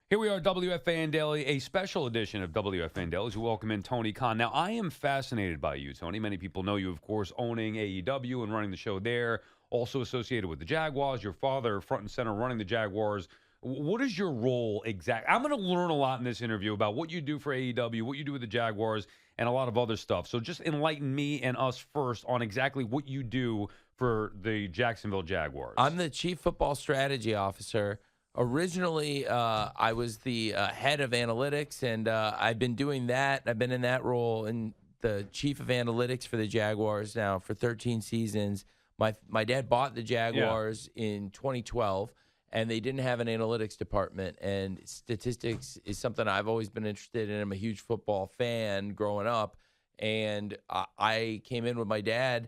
Here we are, WFAN Daily, a special edition of WFAN Daily as we welcome in Tony Khan. Now, I am fascinated by you, Tony. Many people know you, of course, owning AEW and running the show there, also associated with the Jaguars. Your father, front and center, running the Jaguars. What is your role exactly? I'm going to learn a lot in this interview about what you do for AEW, what you do with the Jaguars, and a lot of other stuff. So just enlighten me and us first on exactly what you do for the Jacksonville Jaguars. I'm the Chief Football Strategy Officer. Originally, I was the head of analytics, and I've been doing that. I've been in that role in the chief of analytics for the Jaguars now for 13 seasons. My dad bought the Jaguars in 2012, and they didn't have an analytics department. And statistics is something I've always been interested in. I'm a huge football fan growing up, and I came in with my dad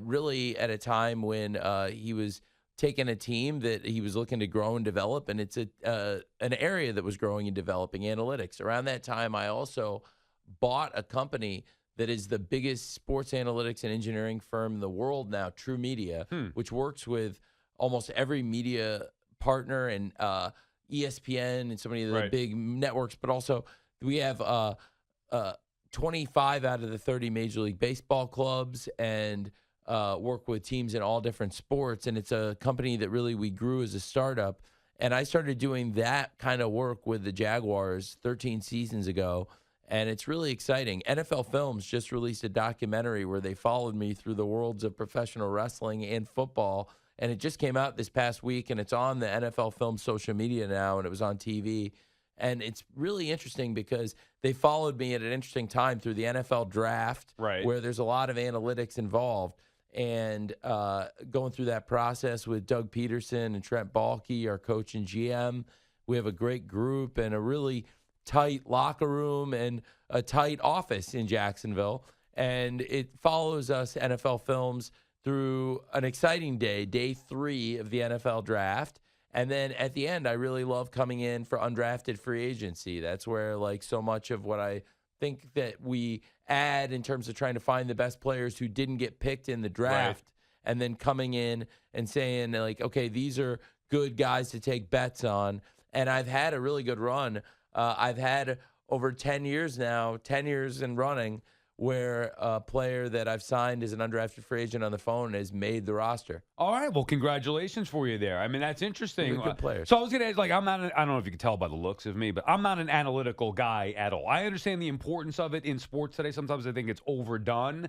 really at a time when he was taking a team that he was looking to grow and develop, and it's an area that was growing and developing analytics. Around that time, I also bought a company that is the biggest sports analytics and engineering firm in the world now, True Media, which works with almost every media partner and ESPN and so many of the big networks, but also we have 25 out of the 30 Major League Baseball clubs and work with teams in all different sports, and it's a company that really we grew as a startup. And I started doing that kind of work with the Jaguars 13 seasons ago, and it's really exciting. NFL Films just released a documentary where they followed me through the worlds of professional wrestling and football, and it just came out this past week, and it's on the NFL Films social media now, and it was on TV. And it's really interesting because they followed me at an interesting time through the NFL draft, where there's a lot of analytics involved. And going through that process with Doug Peterson and Trent Baalke, our coach and GM, we have a great group and a really tight locker room and a tight office in Jacksonville. And it follows us, NFL Films, through an exciting day, day 3 of the NFL draft. And then at the end, I really love coming in for undrafted free agency. That's where, like, so much of what I think that we add in terms of trying to find the best players who didn't get picked in the draft, and then coming in and saying, like, okay, these are good guys to take bets on. And I've had a really good run. I've had over 10 years now, 10 years in running, where a player that I've signed as an undrafted free agent on the phone has made the roster. All right. Well, congratulations for you there. I mean, that's interesting. Good players. So I was going to ask, like, I don't know if you can tell by the looks of me, but I'm not an analytical guy at all. I understand the importance of it in sports today. Sometimes I think it's overdone.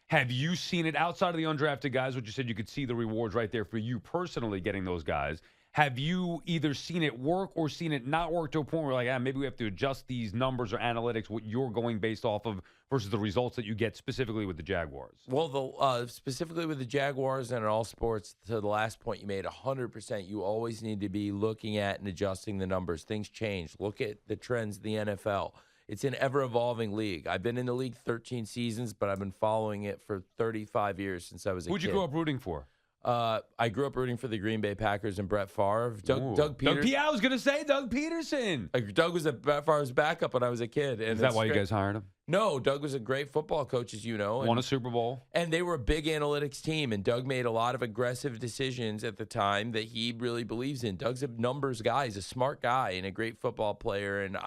Have you seen it outside of the undrafted guys, which you said you could see the rewards right there for you personally getting those guys? Have you either seen it work or seen it not work to a point where, like, maybe we have to adjust these numbers or analytics, what you're going based off of versus the results that you get specifically with the Jaguars? Well, specifically with the Jaguars and in all sports, to the last point you made, 100%, you always need to be looking at and adjusting the numbers. Things change. Look at the trends in the NFL. It's an ever-evolving league. I've been in the league 13 seasons, but I've been following it for 35 years since I was a kid. Who'd you grow up rooting for? I grew up rooting for the Green Bay Packers and Brett Favre. Doug Peterson. I was going to say Doug Peterson. Doug was Brett Favre's backup when I was a kid. And is that why you guys hired him? No, Doug was a great football coach, as you know. Won a Super Bowl. And they were a big analytics team, and Doug made a lot of aggressive decisions at the time that he really believes in. Doug's a numbers guy. He's a smart guy and a great football player. And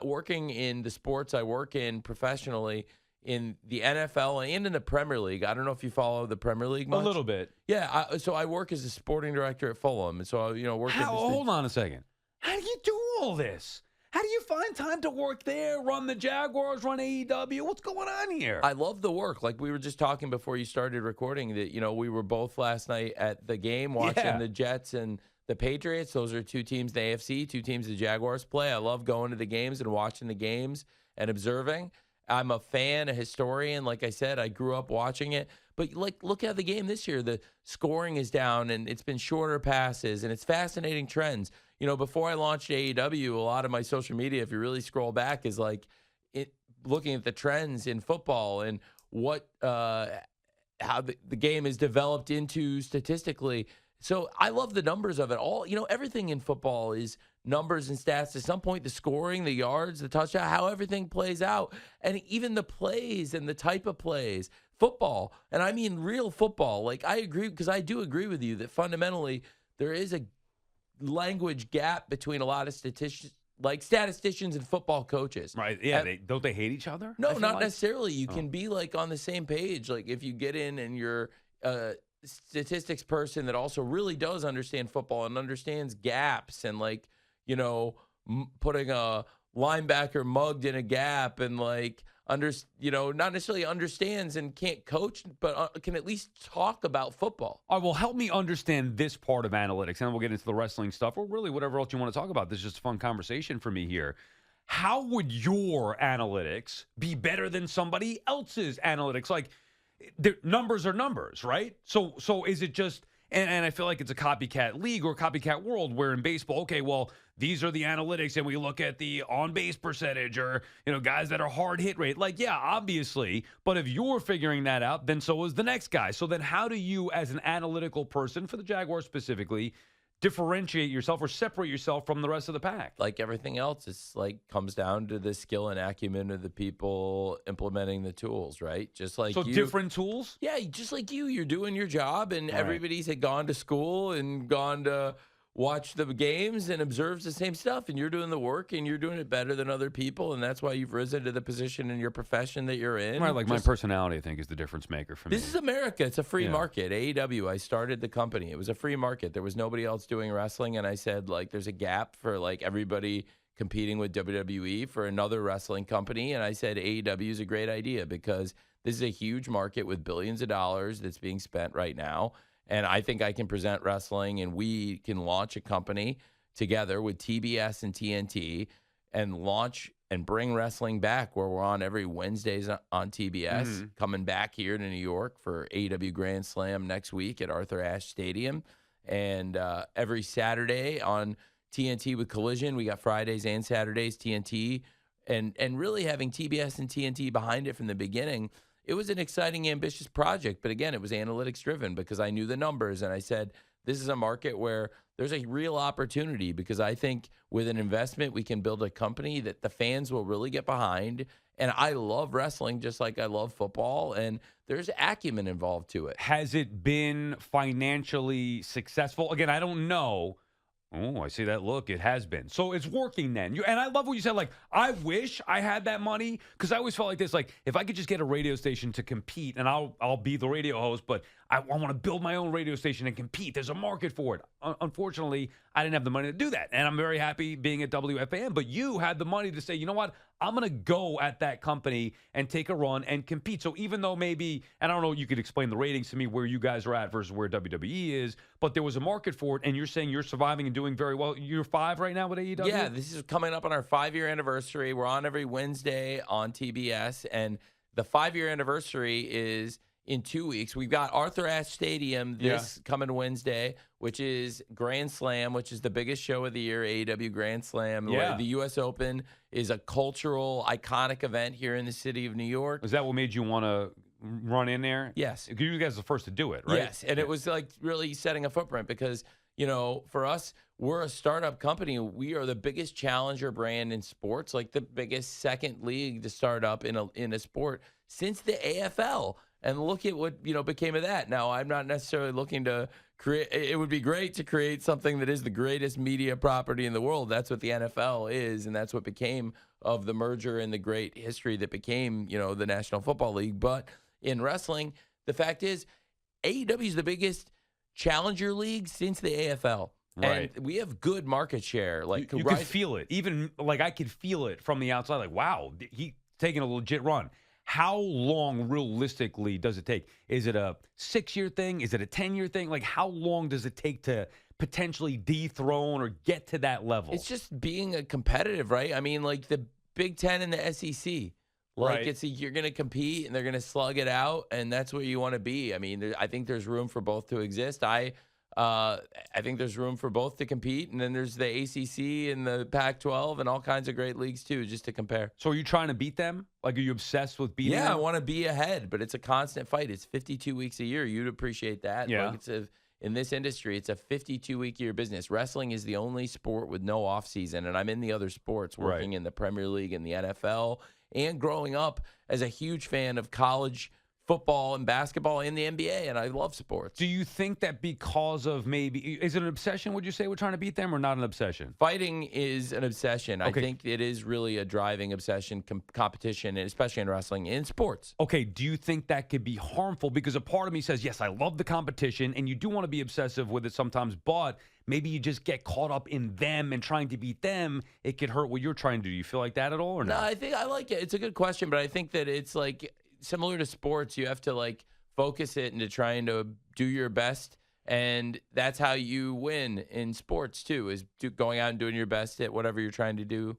working in the sports I work in professionally, in the NFL and in the Premier League. I don't know if you follow the Premier League much. A little bit. Yeah, so I work as a sporting director at Fulham. And so, hold on a second. How do you do all this? How do you find time to work there, run the Jaguars, run AEW? What's going on here? I love the work. Like we were just talking before you started recording that, we were both last night at the game watching the Jets and the Patriots. Those are two teams in the AFC, two teams the Jaguars play. I love going to the games and watching the games and observing. I'm a fan, a historian. Like I said, I grew up watching it. But look at the game this year. The scoring is down, and it's been shorter passes, and it's fascinating trends. Before I launched AEW, a lot of my social media, if you really scroll back, is looking at the trends in football and what how the game is developed into statistically. So I love the numbers of it all. Everything in football is numbers and stats. At some point, the scoring, the yards, the touchdown, how everything plays out, and even the plays and the type of plays. Football, and I mean real football. I agree, because I do agree with you that fundamentally there is a language gap between a lot of statisticians and football coaches. Right. Yeah. Don't they hate each other? No, not necessarily. You can be like on the same page. Like if you get in and you're a statistics person that also really does understand football and understands gaps and like, putting a linebacker mugged in a gap and like, not necessarily understands and can't coach, but can at least talk about football. All right, well, help me understand this part of analytics, and then we'll get into the wrestling stuff, or really whatever else you want to talk about. This is just a fun conversation for me here. How would your analytics be better than somebody else's analytics? Like, numbers are numbers, right? So is it just... And I feel like it's a copycat league or copycat world where in baseball, okay, well, these are the analytics and we look at the on-base percentage or, guys that are hard hit rate. Like, yeah, obviously. But if you're figuring that out, then so is the next guy. So then how do you, as an analytical person, for the Jaguars specifically, differentiate yourself or separate yourself from the rest of the pack? Like everything else, it's like comes down to the skill and acumen of the people implementing the tools, right? Just like so different tools? Yeah, just like you're doing your job, and everybody's had gone to school and gone to watch the games and observes the same stuff, and you're doing the work and you're doing it better than other people, and that's why you've risen to the position in your profession that you're in. Right, like my personality, I think, is the difference maker for me. This is America. It's a free market. AEW, I started the company. It was a free market. There was nobody else doing wrestling, and I said, like, there's a gap for, like, everybody competing with WWE for another wrestling company, and I said AEW is a great idea because this is a huge market with billions of dollars that's being spent right now. And I think I can present wrestling, and we can launch a company together with TBS and TNT and launch and bring wrestling back where we're on every Wednesdays on TBS, coming back here to New York for AEW Grand Slam next week at Arthur Ashe Stadium. And every Saturday on TNT with Collision. We got Fridays and Saturdays, TNT. And really having TBS and TNT behind it from the beginning, it was an exciting, ambitious project, but again, it was analytics driven because I knew the numbers, and I said, this is a market where there's a real opportunity because I think with an investment, we can build a company that the fans will really get behind. And I love wrestling just like I love football, and there's acumen involved to it. Has it been financially successful? Again, I don't know. Oh, I see that look. It has been. So it's working then. And I love what you said. Like, I wish I had that money because I always felt like this. Like, if I could just get a radio station to compete, and I'll be the radio host, but I want to build my own radio station and compete. There's a market for it. Unfortunately, I didn't have the money to do that. And I'm very happy being at WFAN. But you had the money to say, you know what? I'm going to go at that company and take a run and compete. So even though maybe, and I don't know, you could explain the ratings to me where you guys are at versus where WWE is, but there was a market for it, and you're saying you're surviving and doing very well. You're 5 right now with AEW? Yeah, this is coming up on our 5-year anniversary. We're on every Wednesday on TBS, and the 5-year anniversary is in 2 weeks. We've got Arthur Ashe Stadium this coming Wednesday, which is Grand Slam, which is the biggest show of the year, AEW Grand Slam. Yeah. The U.S. Open is a cultural, iconic event here in the city of New York. Is that what made you want to run in there? Yes. Because you guys are the first to do it, right? Yes, and it was like really setting a footprint because, for us, we're a startup company. We are the biggest challenger brand in sports, like the biggest second league to start up in a sport since the AFL. And look at what, became of that. Now, I'm not necessarily looking to create – it would be great to create something that is the greatest media property in the world. That's what the NFL is, and that's what became of the merger and the great history that became, the National Football League. But in wrestling, the fact is AEW is the biggest challenger league since the AFL. Right. And we have good market share. Like you could feel it. Even, like, I could feel it from the outside. Like, wow, he's taking a legit run. How long realistically does it take? Is it a 6-year thing? Is it a 10-year thing? Like, how long does it take to potentially dethrone or get to that level? It's just being a competitive, right? I mean, like the Big Ten and the SEC. Like, right. You're going to compete and they're going to slug it out, and that's where you want to be. I mean, I think there's room for both to exist. I think there's room for both to compete, and then there's the ACC and the Pac-12 and all kinds of great leagues too, just to compare. So are you trying to beat them? Like, are you obsessed with beating them? Yeah, I want to be ahead, but it's a constant fight. It's 52 weeks a year. You'd appreciate that. Yeah. Like in this industry, it's a 52-week-year business. Wrestling is the only sport with no off-season, and I'm in the other sports, working in the Premier League and the NFL, and growing up as a huge fan of college football and basketball and the NBA, and I love sports. Do you think that because of is it an obsession, would you say, we're trying to beat them, or not an obsession? Fighting is an obsession. Okay. I think it is really a driving obsession, competition, and especially in wrestling, in sports. Okay, do you think that could be harmful? Because a part of me says, yes, I love the competition, and you do want to be obsessive with it sometimes, but maybe you just get caught up in them and trying to beat them. It could hurt what you're trying to do. Do you feel like that at all, or No, not? I think I like it. It's a good question, but I think that it's like similar to sports. You have to like focus it into trying to do your best, and that's how you win in sports too, is going out and doing your best at whatever you're trying to do.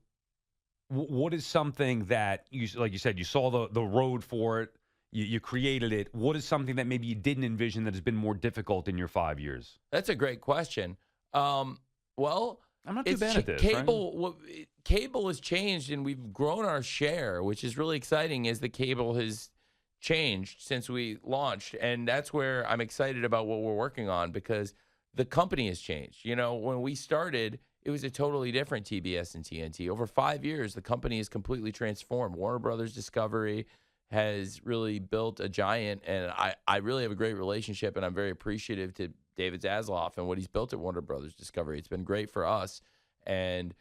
What is something that like you said, you saw the road for it, you created it. What is something that maybe you didn't envision that has been more difficult in your 5 years? That's a great question. Well, I'm not too bad at this. Cable has changed, and we've grown our share, which is really exciting as the cable has changed since we launched. And that's where I'm excited about what we're working on, because the company has changed. You know, when we started, it was a totally different TBS and TNT. Over 5 years, the company has completely transformed. Warner Brothers Discovery has really built a giant, and I really have a great relationship, and I'm very appreciative to David Zasloff and what he's built at Warner Brothers Discovery. It's been great for us. And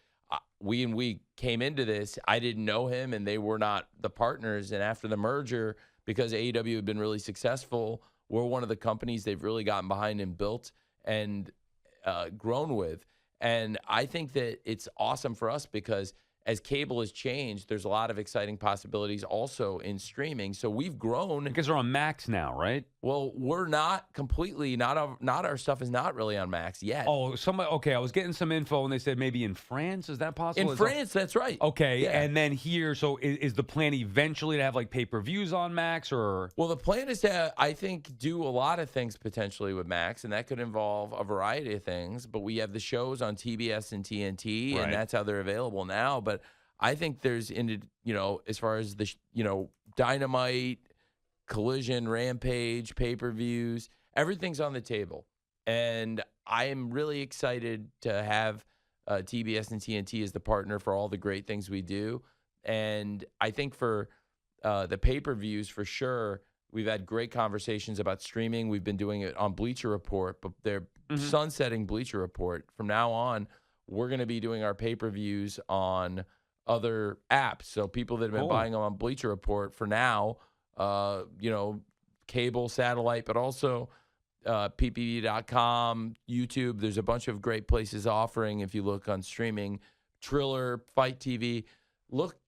we came into this, I didn't know him, and they were not the partners. And after the merger, because AEW had been really successful, we're one of the companies they've really gotten behind and built and grown with. And I think that it's awesome for us because as cable has changed, there's a lot of exciting possibilities also in streaming. So we've grown. Because they're on Max now, right? Well, we're not completely, not our stuff is not really on Max yet. Oh, okay. I was getting some info, and they said maybe in France. Is that possible? In France, that's right. Okay, Yeah. and then here, so is the plan eventually to have like pay-per-views on Max, or? Well, the plan is to, I think, do a lot of things potentially with Max, and that could involve a variety of things. But we have the shows on TBS and TNT, Right. and that's how they're available now. But I think there's, as far as the, Dynamite, Collision, Rampage, pay-per-views, everything's on the table. And I am really excited to have TBS and TNT as the partner for all the great things we do. And I think for the pay-per-views, for sure, we've had great conversations about streaming. We've been doing it on Bleacher Report, but they're sunsetting Bleacher Report. From now on, we're going to be doing our pay-per-views on other apps. So people that have been Cool. buying them on Bleacher Report for now, cable, satellite, but also PPV.com, YouTube. There's a bunch of great places offering. If you look on streaming, Triller, Fight TV,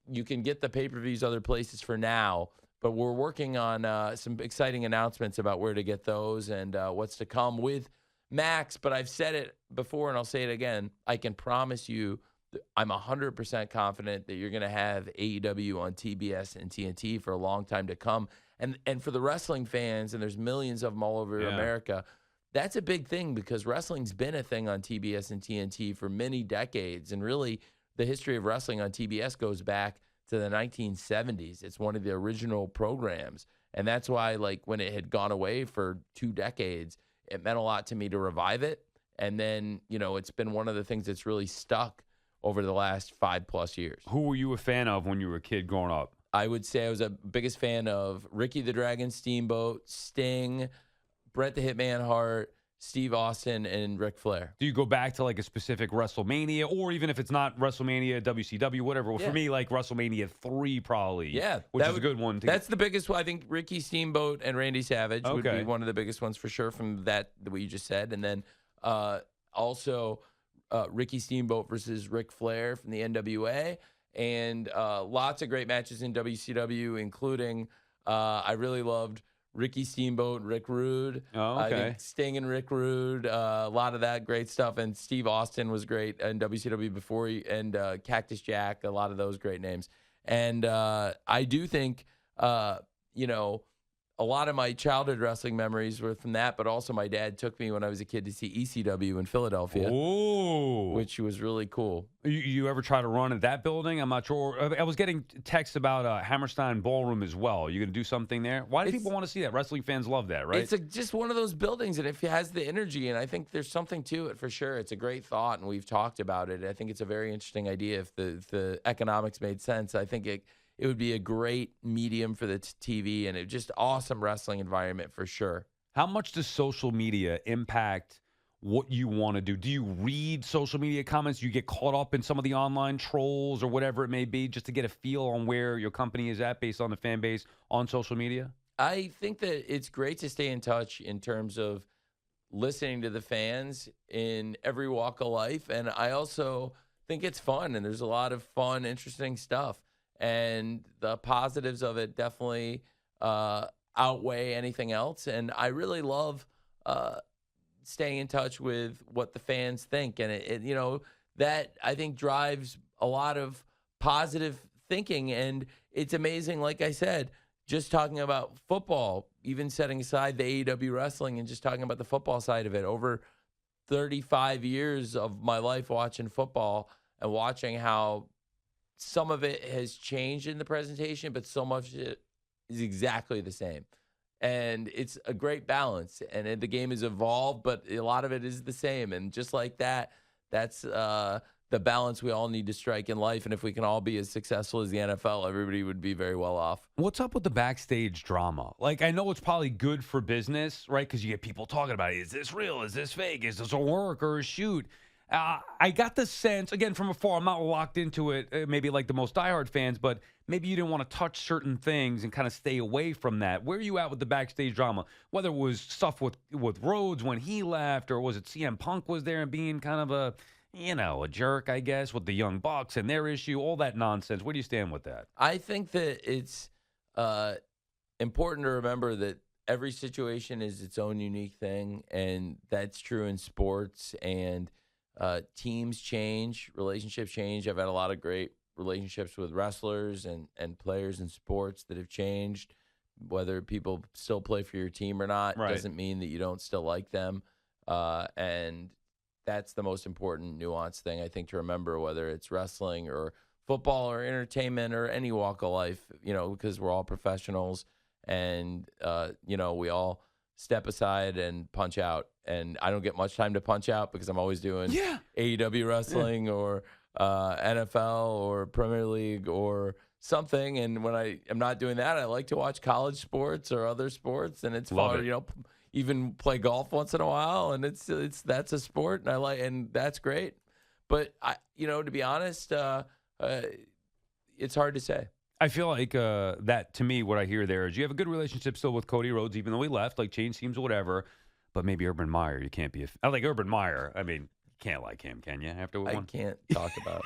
you can get the pay-per-views other places for now, but we're working on some exciting announcements about where to get those and what's to come with Max. But I've said it before, and I'll say it again. I can promise you, I'm 100% confident that you're going to have AEW on TBS and TNT for a long time to come. And for the wrestling fans, and there's millions of them all over America, that's a big thing because wrestling's been a thing on TBS and TNT for many decades. And really, the history of wrestling on TBS goes back to the 1970s. It's one of the original programs. And that's why, like, when it had gone away for 2 decades, it meant a lot to me to revive it. And then, it's been one of the things that's really stuck over the last 5+ years. Who were you a fan of when you were a kid growing up? I would say I was a biggest fan of Ricky the Dragon Steamboat, Sting, Bret the Hitman Hart, Steve Austin, and Ric Flair. Do you go back to like a specific WrestleMania, or even if it's not WrestleMania, WCW, whatever? Well, for me, like WrestleMania 3 probably. Yeah. Which is a good one. That's the biggest one. I think Ricky Steamboat and Randy Savage would Okay. be one of the biggest ones for sure from that, what you just said. And then also Ricky Steamboat versus Ric Flair from the NWA. And lots of great matches in WCW, including I really loved Ricky Steamboat and Rick Rude. Oh, okay. I think Sting and Rick Rude, a lot of that great stuff. And Steve Austin was great in WCW before and Cactus Jack, a lot of those great names. And I do think, a lot of my childhood wrestling memories were from that, but also my dad took me when I was a kid to see ECW in Philadelphia, which was really cool. You ever try to run at that building? I'm not sure. I was getting texts about Hammerstein Ballroom as well. Are you going to do something there? Why do people want to see that? Wrestling fans love that, right? It's just one of those buildings, and if it has the energy, and I think there's something to it for sure. It's a great thought, and we've talked about it. I think it's a very interesting idea if the economics made sense. I think it it would be a great medium for the TV, and it just awesome wrestling environment for sure. How much does social media impact what you want to do? Do you read social media comments? Do you get caught up in some of the online trolls or whatever it may be just to get a feel on where your company is at based on the fan base on social media? I think that it's great to stay in touch in terms of listening to the fans in every walk of life. And I also think it's fun, and there's a lot of fun, interesting stuff. And the positives of it definitely outweigh anything else. And I really love staying in touch with what the fans think. And that I think drives a lot of positive thinking. And it's amazing, like I said, just talking about football, even setting aside the AEW wrestling and just talking about the football side of it. Over 35 years of my life watching football and watching how some of it has changed in the presentation, but so much of it is exactly the same. And it's a great balance. And the game has evolved, but a lot of it is the same. And just like that, that's the balance we all need to strike in life. And if we can all be as successful as the NFL, everybody would be very well off. What's up with the backstage drama? Like, I know it's probably good for business, right? Because you get people talking about it. Is this real? Is this fake? Is this a work or a shoot? I got the sense, again, from afar, I'm not locked into it, maybe like the most diehard fans, but maybe you didn't want to touch certain things and kind of stay away from that. Where are you at with the backstage drama? Whether it was stuff with Rhodes when he left, or was it CM Punk was there and being kind of a jerk, I guess, with the Young Bucks and their issue, all that nonsense. Where do you stand with that? I think that it's important to remember that every situation is its own unique thing, and that's true in sports. And teams change, relationships change. I've had a lot of great relationships with wrestlers and players in sports that have changed. Whether people still play for your team or not doesn't mean that you don't still like them. And that's the most important nuance thing, I think, to remember, whether it's wrestling or football or entertainment or any walk of life, because we're all professionals and, we all step aside and punch out. And I don't get much time to punch out because I'm always doing AEW wrestling or NFL or Premier League or something. And when I am not doing that, I like to watch college sports or other sports, and it's fun, even play golf once in a while, and that's a sport, and that's great. But to be honest, it's hard to say. I feel like that, to me, what I hear there is you have a good relationship still with Cody Rhodes, even though he left, like change teams or whatever. But maybe Urban Meyer, you can't be. I like Urban Meyer. I mean, you can't like him, can you? After one, I can't talk about.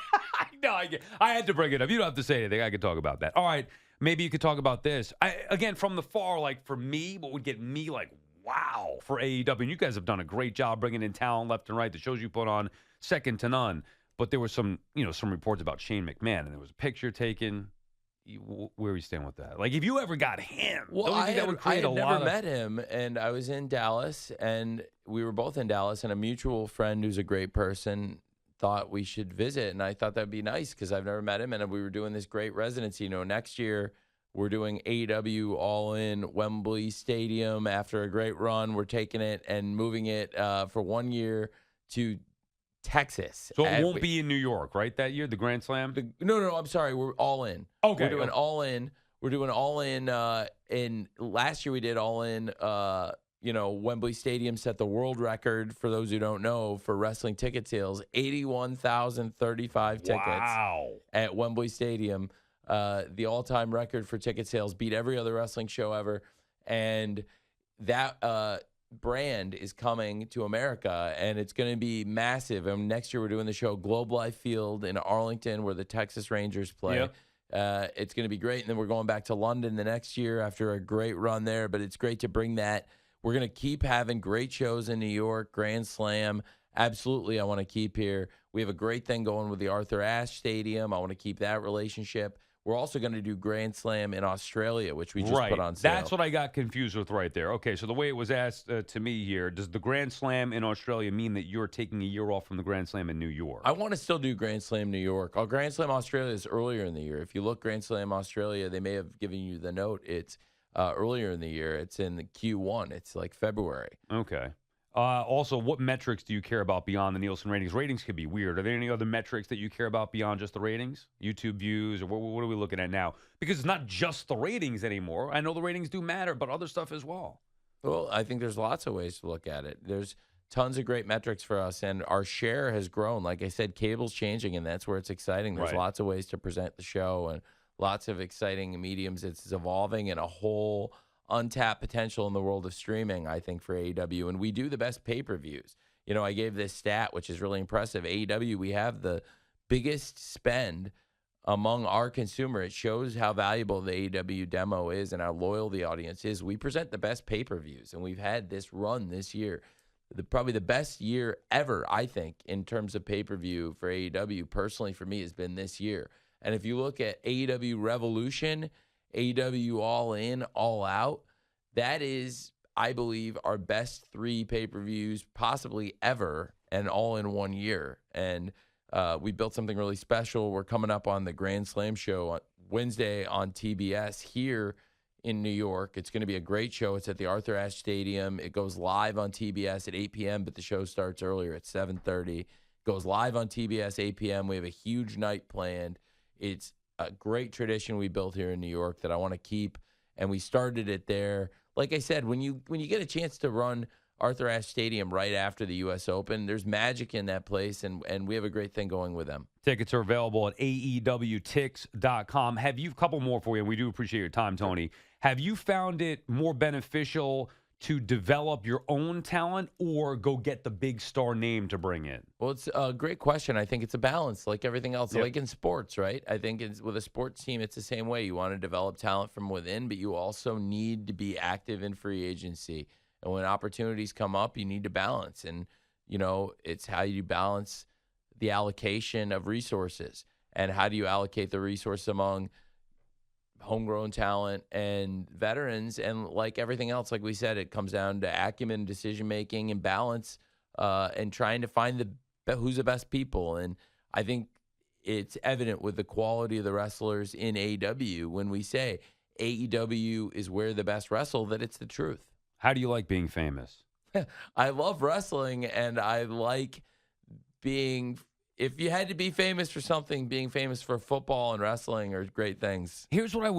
No, I had to bring it up. You don't have to say anything. I could talk about that. All right, maybe you could talk about this. Again, from the far, like for me, what would get me like, wow, for AEW. And you guys have done a great job bringing in talent left and right. The shows you put on, second to none. But there was some reports about Shane McMahon, and there was a picture taken. Where are you stand with that? Like, if you ever got him, well, I had never met him, and I was in Dallas, and we were both in Dallas, and a mutual friend who's a great person thought we should visit, and I thought that'd be nice because I've never met him, and we were doing this great residency. Next year we're doing AEW All In Wembley Stadium. After a great run, we're taking it and moving it for 1 year to Texas. So it won't be in New York, right, that year, the Grand Slam? No, I'm sorry. We're All In. Okay. We're doing All In. We're doing All In. In last year we did All In. Wembley Stadium set the world record, for those who don't know, for wrestling ticket sales. 81,035 tickets. Wow. At Wembley Stadium. The all-time record for ticket sales, beat every other wrestling show ever. And that brand is coming to America, and it's going to be massive. And next year we're doing the show Globe Life Field in Arlington, where the Texas Rangers play. Yep. It's going to be great. And then we're going back to London the next year after a great run there. But it's great to bring that. We're going to keep having great shows in New York, Grand Slam. Absolutely, I want to keep here. We have a great thing going with the Arthur Ashe Stadium. I want to keep that relationship. We're also going to do Grand Slam in Australia, which we just put on sale. That's what I got confused with right there. Okay, so the way it was asked to me here, does the Grand Slam in Australia mean that you're taking a year off from the Grand Slam in New York? I want to still do Grand Slam New York. Our Grand Slam Australia is earlier in the year. If you look Grand Slam Australia, they may have given you the note. It's earlier in the year. It's in the Q1. It's like February. Okay. Also, what metrics do you care about beyond the Nielsen ratings? Ratings could be weird. Are there any other metrics that you care about beyond just the ratings? YouTube views, or what are we looking at now? Because it's not just the ratings anymore. I know the ratings do matter, but other stuff as well. Well, I think there's lots of ways to look at it. There's tons of great metrics for us, and our share has grown. Like I said, cable's changing, and that's where it's exciting. There's Right. lots of ways to present the show and lots of exciting mediums. It's evolving and a whole untapped potential in the world of streaming, I think, for AEW. And we do the best pay-per-views. You know, I gave this stat, which is really impressive. AEW, we have the biggest spend among our consumer. It shows how valuable the AEW demo is and how loyal the audience is. We present the best pay-per-views, and we've had this run this year. Probably the best year ever, I think, in terms of pay-per-view for AEW, personally for me, has been this year. And if you look at AEW Revolution, AEW All In, All Out, that is, I believe, our best 3 pay-per-views possibly ever, and all in 1 year. And we built something really special. We're coming up on the Grand Slam show on Wednesday on TBS here in New York. It's going to be a great show. It's at the Arthur Ashe Stadium. It goes live on TBS at 8 p.m., but the show starts earlier at 7:30. It goes live on TBS 8 p.m. We have a huge night planned. It's a great tradition we built here in New York that I want to keep, and we started it there. Like I said, when you get a chance to run Arthur Ashe Stadium right after the U.S. Open, there's magic in that place, and we have a great thing going with them. Tickets are available at AEWTix.com. A couple more for you, and we do appreciate your time, Tony. Have you found it more beneficial to develop your own talent or go get the big star name to bring in? Well, it's a great question. I think it's a balance like everything else, Yep. like in sports, right? I think with a sports team, it's the same way. You want to develop talent from within, but you also need to be active in free agency. And when opportunities come up, you need to balance. And, you know, it's how you balance the allocation of resources. And how do you allocate the resource among homegrown talent and veterans? And like everything else, like we said, it comes down to acumen, decision-making, and balance, and trying to find who's the best people. And I think it's evident with the quality of the wrestlers in AEW when we say AEW is where the best wrestle, that it's the truth. How do you like being famous? I love wrestling, and I like being, if you had to be famous for something, being famous for football and wrestling are great things. Here's what I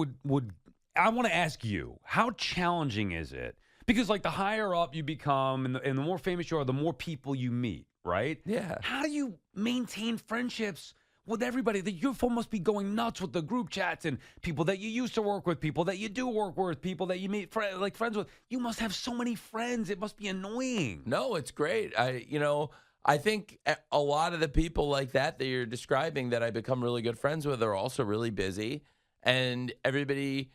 I want to ask you. How challenging is it? Because like the higher up you become and the more famous you are, the more people you meet, right? Yeah. How do you maintain friendships with everybody? Your phone must be going nuts with the group chats and people that you used to work with, people that you do work with, people that you meet friends with. You must have so many friends. It must be annoying. No, it's great. I think a lot of the people like that you're describing that I become really good friends with are also really busy, and everybody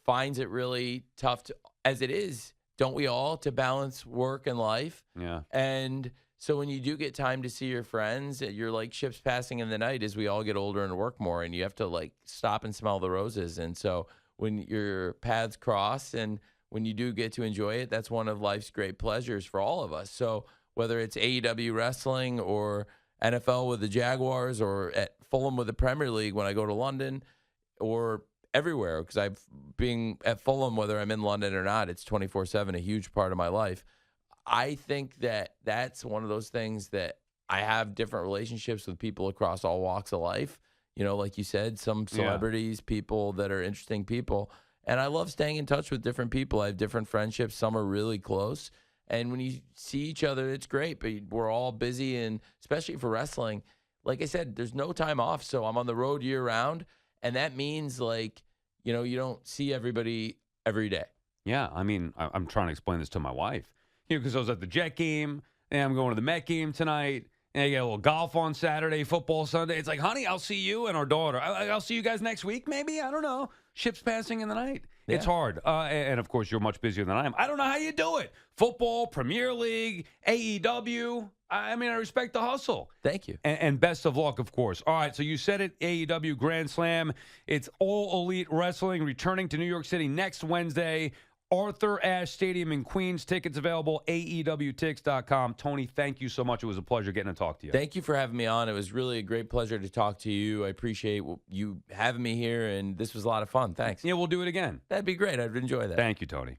finds it really tough as it is, don't we all, to balance work and life? Yeah. And so when you do get time to see your friends, you're like ships passing in the night as we all get older and work more, and you have to like stop and smell the roses. And so when your paths cross and when you do get to enjoy it, that's one of life's great pleasures for all of us. So whether it's AEW wrestling or NFL with the Jaguars or at Fulham with the Premier League when I go to London or everywhere, because I've being at Fulham, whether I'm in London or not, it's 24/7, a huge part of my life. I think that that's one of those things that I have different relationships with people across all walks of life. You know, like you said, some celebrities, people that are interesting people. And I love staying in touch with different people. I have different friendships. Some are really close. And when you see each other, it's great. But we're all busy. And especially for wrestling, like I said, there's no time off. So I'm on the road year round. And that means, like, you know, you don't see everybody every day. Yeah. I mean, I'm trying to explain this to my wife. You know, because I was at the Jet game, and I'm going to the Met game tonight, and I get a little golf on Saturday, football Sunday. It's like, honey, I'll see you and our daughter. I'll see you guys next week, maybe. I don't know. Ships passing in the night. Yeah. It's hard. And, of course, you're much busier than I am. I don't know how you do it. Football, Premier League, AEW. I mean, I respect the hustle. Thank you. And best of luck, of course. All right, so you said it, AEW Grand Slam. It's All Elite Wrestling returning to New York City next Wednesday. Arthur Ashe Stadium in Queens. Tickets available, AEWTix.com. Tony, thank you so much. It was a pleasure getting to talk to you. Thank you for having me on. It was really a great pleasure to talk to you. I appreciate you having me here, and this was a lot of fun. Thanks. Yeah, we'll do it again. That'd be great. I'd enjoy that. Thank you, Tony.